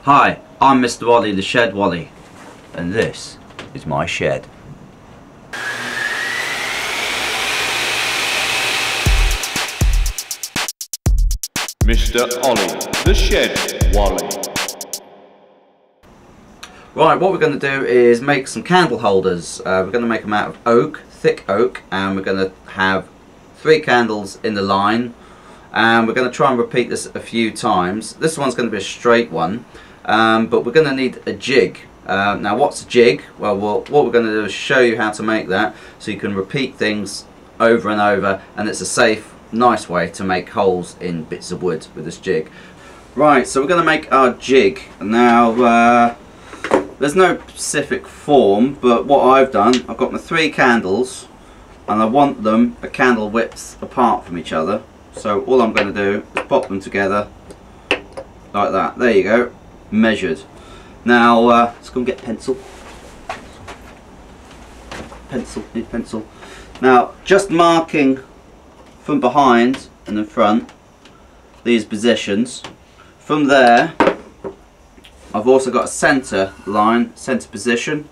Hi, I'm Mr. Ollie the Shed Wally, and this is my shed. Mr. Ollie the Shed Wally. Right, what we're going to do is make some candle holders. We're going to make them out of oak, thick oak, and we're going to have 3 candles in the line, and we're going to try and repeat this a few times. This one's going to be a straight one, but we're going to need a jig. Now what's a jig? Well, what we're going to do is show you how to make that so you can repeat things over and over, and it's a safe, nice way to make holes in bits of wood with this jig. Right, so we're going to make our jig. Now there's no specific form, but what I've done, I've got my 3 candles and I want them a candle width apart from each other. So all I'm going to do is pop them together like that. There you go, measured. Now let's go and get pencil. Need pencil. Now just marking from behind and in front these positions. From there I've also got a centre line, centre position,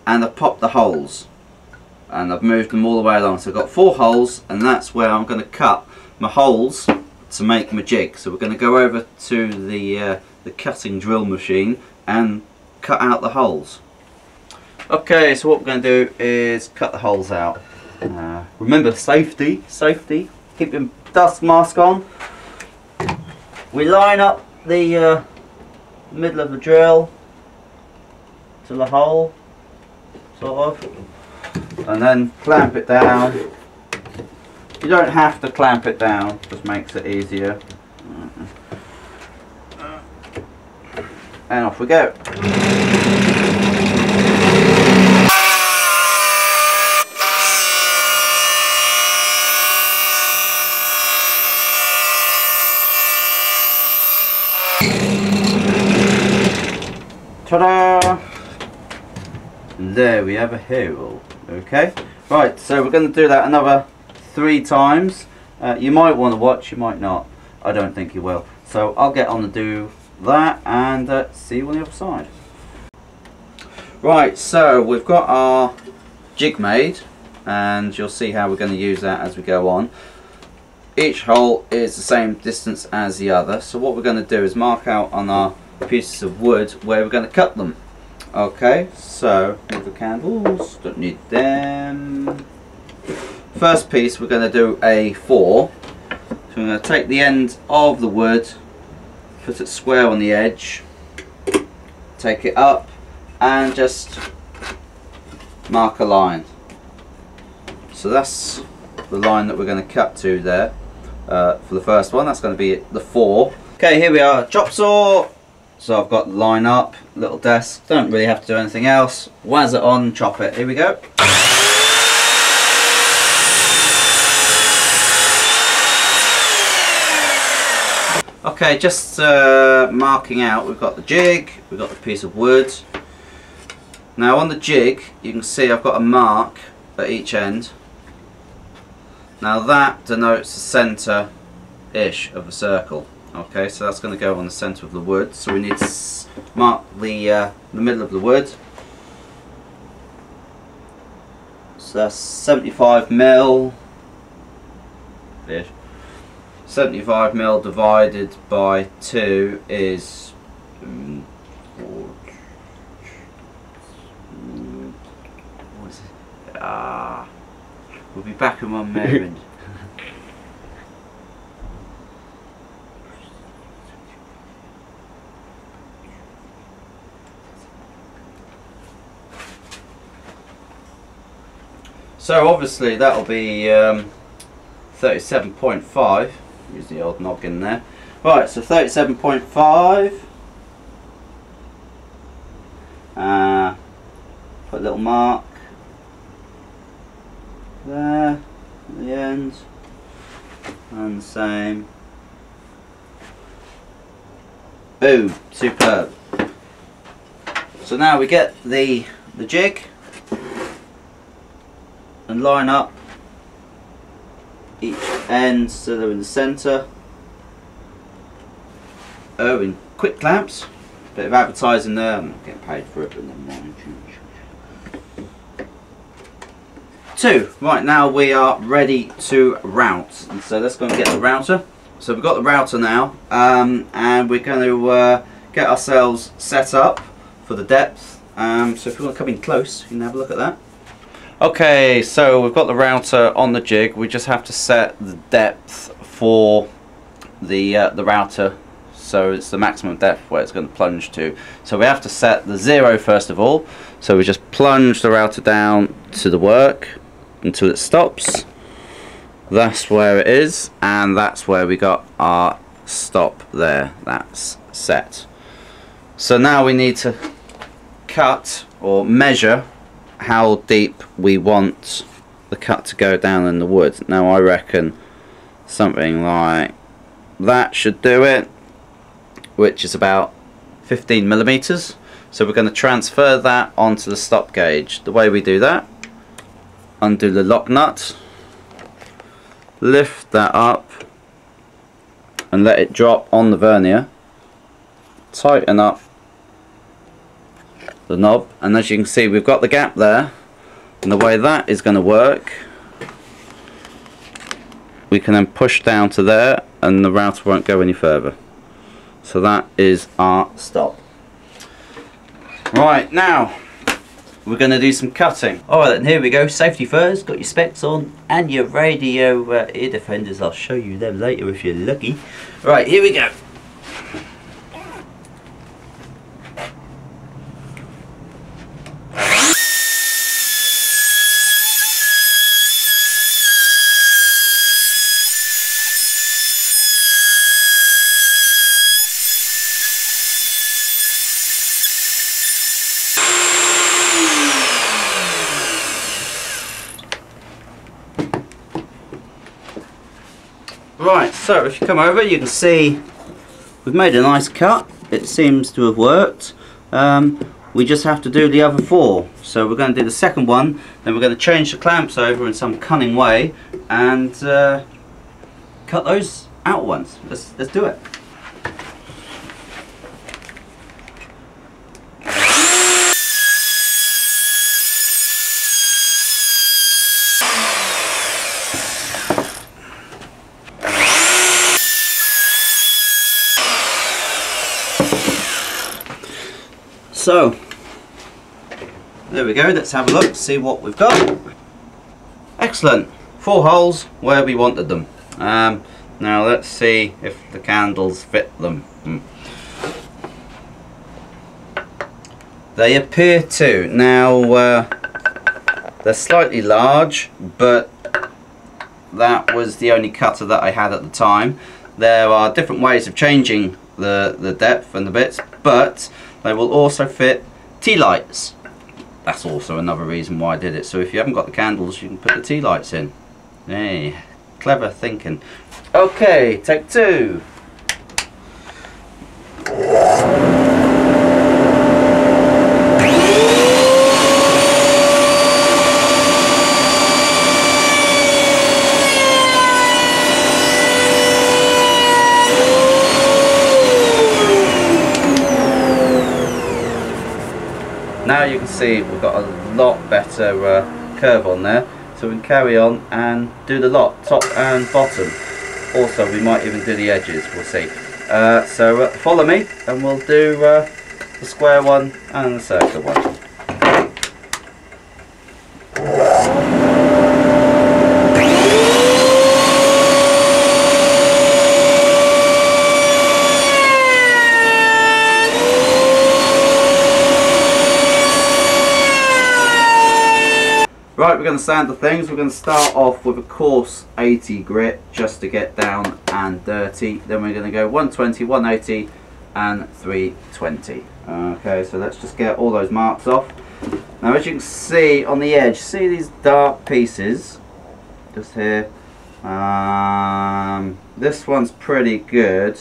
and I've popped the holes and I've moved them all the way along. So I've got 4 holes, and that's where I'm going to cut my holes to make my jig. So we're going to go over to the cutting drill machine and cut out the holes. Okay, so what we're going to do is cut the holes out. Remember, safety, keep your dust mask on. We line up the middle of the drill to the hole, sort of, and then clamp it down. You don't have to clamp it down, just makes it easier. And off we go. Ta-da! There we have a hole. Okay, right, so we're going to do that another 3 times. You might want to watch, you might not. I don't think you will. So I'll get on to do that and see you on the other side. Right, so we've got our jig made, and you'll see how we're going to use that as we go on. Each hole is the same distance as the other, so what we're going to do is mark out on our pieces of wood where we're going to cut them. Okay, so with the candles, don't need them. First piece we're going to do a 4. So we're going to take the end of the wood, put it square on the edge, take it up and just mark a line. So that's the line that we're going to cut to there for the first one. That's going to be the 4. Okay, here we are, chop saw. So I've got the line up, little desk, don't really have to do anything else. Waz it on, chop it, here we go. Okay, just marking out, we've got the jig, we've got the piece of wood. Now on the jig, you can see I've got a mark at each end. Now that denotes the centre-ish of a circle. Okay, so that's going to go on the centre of the wood. So we need to mark the middle of the wood. So that's 75mm. 75mm divided by 2 is what is it? We'll be back in one moment. So obviously that'll be 37.5. Use the old noggin there. Right, so 37.5. Put a little mark there at the end, and the same. Boom, superb. So now we get the jig and line up each end so they're in the centre. Oh, in quick clamps. Bit of advertising there. I'm not getting paid for it, but never mind. 2. Right, now we are ready to route. And so let's go and get the router. So we've got the router now, and we're going to get ourselves set up for the depth. So if you want to come in close, you can have a look at that. Okay, so we've got the router on the jig. We just have to set the depth for the router, so it's the maximum depth where it's going to plunge to. So we have to set the 0 first of all. So we just plunge the router down to the work until it stops. That's where it is, and that's where we got our stop there. That's set. So now we need to cut or measure how deep we want the cut to go down in the wood. Now I reckon something like that should do it, which is about 15 millimeters. So we're going to transfer that onto the stop gauge. The way we do that: undo the lock nut, lift that up and let it drop on the vernier, tighten up the knob, and as you can see we've got the gap there, and the way that is going to work, we can then push down to there and the router won't go any further. So that is our stop. Right, now we're going to do some cutting. Alright then, here we go. Safety first, got your specs on and your radio ear defenders. I'll show you them later if you're lucky. Right, here we go. Right, so if you come over, you can see we've made a nice cut. It seems to have worked. We just have to do the other 4. So we're going to do the second one, then we're going to change the clamps over in some cunning way and cut those out ones. Let's do it. So there we go, let's have a look, see what we've got. Excellent, 4 holes where we wanted them. Now let's see if the candles fit them. They appear to. Now they're slightly large, but that was the only cutter that I had at the time. There are different ways of changing the depth and the bits, but they will also fit tea lights. That's also another reason why I did it. So if you haven't got the candles, you can put the tea lights in. Hey, clever thinking. Okay, take 2. Now you can see we've got a lot better curve on there, so we can carry on and do the lot, top and bottom. Also we might even do the edges, we'll see. So follow me and we'll do the square one and the circular one. Right, we're going to sand the things. We're going to start off with a coarse 80 grit just to get down and dirty. Then we're going to go 120, 180 and 320. Okay, so let's just get all those marks off. Now as you can see on the edge, see these dark pieces just here? This one's pretty good.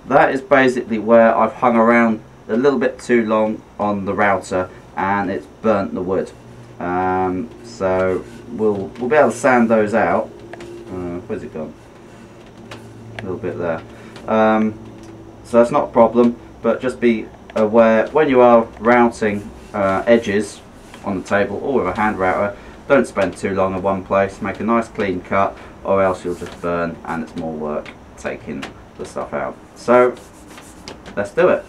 That is basically where I've hung around a little bit too long on the router and it's burnt the wood. So we'll be able to sand those out. Where's it gone? A little bit there. So that's not a problem, but just be where when you are routing edges on the table or with a hand router, don't spend too long in one place. Make a nice clean cut, or else you'll just burn and it's more work taking the stuff out. So let's do it.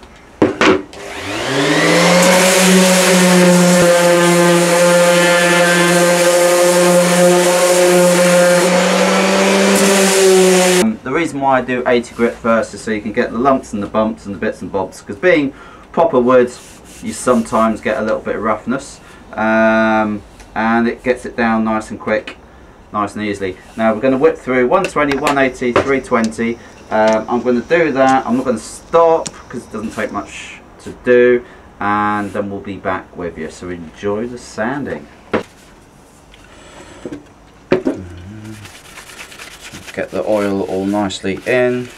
The reason why I do 80 grit first is so you can get the lumps and the bumps and the bits and bobs, because being proper wood you sometimes get a little bit of roughness, and it gets it down nice and quick, nice and easily. Now we're going to whip through 120, 180, 320. I'm going to do that. I'm not going to stop because it doesn't take much to do, and then we'll be back with you. So enjoy the sanding. Get the oil all nicely in.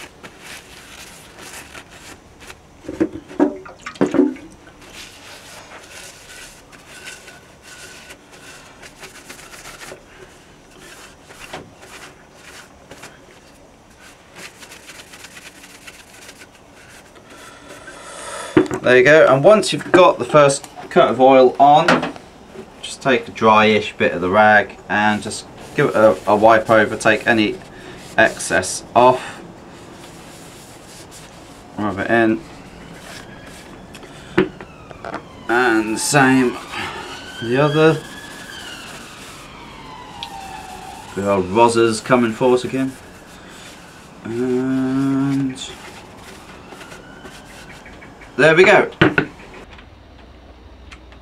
There you go, and once you've got the first coat of oil on, just take a dryish bit of the rag and just give it a wipe over, take any excess off, rub it in, and same the other. Good old rozzers coming for us again, and there we go.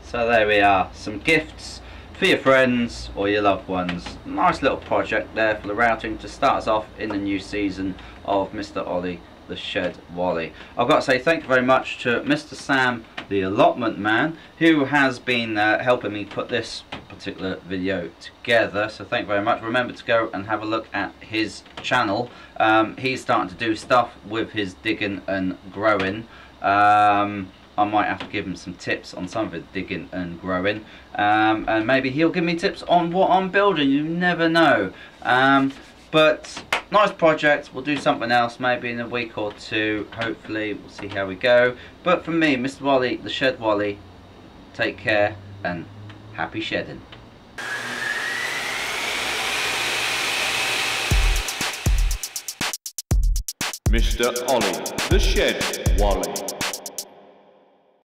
So there we are, some gifts for your friends or your loved ones. Nice little project there for the routing to start us off in the new season of Mr. Ollie the Shed Wally. I've got to say thank you very much to Mr. Sam the allotment man, who has been helping me put this particular video together, so thank you very much. Remember to go and have a look at his channel. He's starting to do stuff with his digging and growing. I might have to give him some tips on some of it digging and growing, and maybe he'll give me tips on what I'm building. You never know. But nice project. We'll do something else maybe in a week or two. Hopefully we'll see how we go. But from me, Mr. Wally the Shed Wally, take care and happy shedding. Mr. Ollie the Shed Wally.